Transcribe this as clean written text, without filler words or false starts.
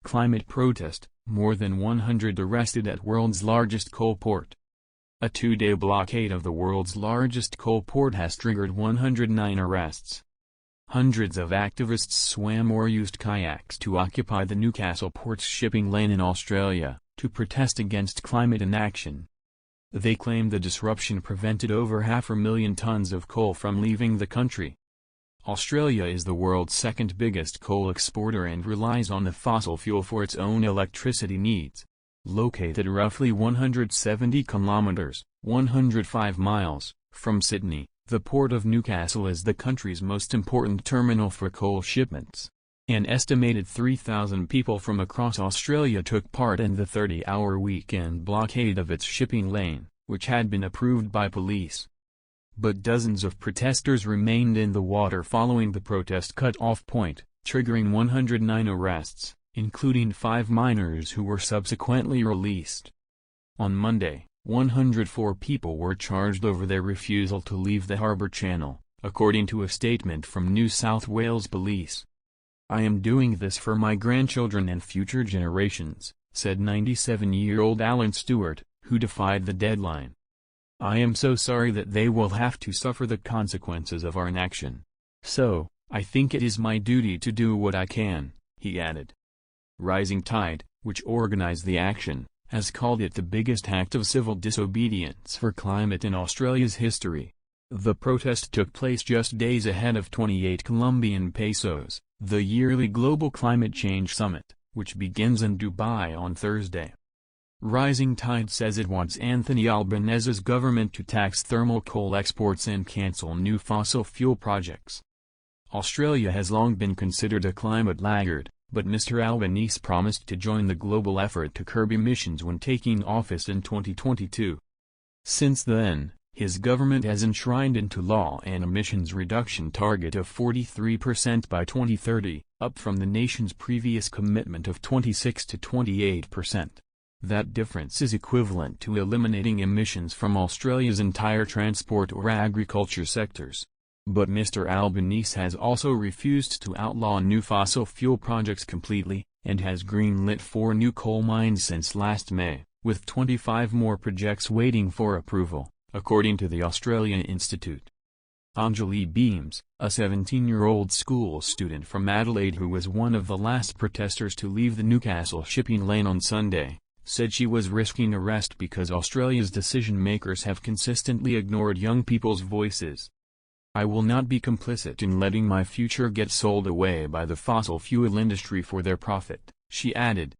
Climate protest, more than 100 arrested at world's largest coal port. A two-day blockade of the world's largest coal port has triggered 109 arrests. Hundreds of activists swam or used kayaks to occupy the Newcastle port's shipping lane in Australia, to protest against climate inaction. They claim the disruption prevented over 500,000 tons of coal from leaving the country. Australia is the world's second biggest coal exporter and relies on the fossil fuel for its own electricity needs. Located roughly 170 kilometers, 105 miles, from Sydney, the Port of Newcastle is the country's most important terminal for coal shipments. An estimated 3,000 people from across Australia took part in the 30-hour weekend blockade of its shipping lane, which had been approved by police. But dozens of protesters remained in the water following the protest cut-off point, triggering 109 arrests, including 5 minors who were subsequently released. On Monday, 104 people were charged over their refusal to leave the harbour channel, according to a statement from New South Wales Police. "I am doing this for my grandchildren and future generations," said 97-year-old Alan Stewart, who defied the deadline. "I am so sorry that they will have to suffer the consequences of our inaction. So, I think it is my duty to do what I can," he added. Rising Tide, which organized the action, has called it the biggest act of civil disobedience for climate in Australia's history. The protest took place just days ahead of 28 Colombian pesos, the yearly Global Climate Change Summit, which begins in Dubai on Thursday. Rising Tide says it wants Anthony Albanese's government to tax thermal coal exports and cancel new fossil fuel projects. Australia has long been considered a climate laggard, but Mr. Albanese promised to join the global effort to curb emissions when taking office in 2022. Since then, his government has enshrined into law an emissions reduction target of 43% by 2030, up from the nation's previous commitment of 26 to 28%. That difference is equivalent to eliminating emissions from Australia's entire transport or agriculture sectors. But Mr. Albanese has also refused to outlaw new fossil fuel projects completely, and has greenlit 4 new coal mines since last May, with 25 more projects waiting for approval, according to the Australian Institute. Anjali Beams, a 17-year-old school student from Adelaide who was one of the last protesters to leave the Newcastle shipping lane on Sunday, said she was risking arrest because Australia's decision-makers have consistently ignored young people's voices. "I will not be complicit in letting my future get sold away by the fossil fuel industry for their profit," she added.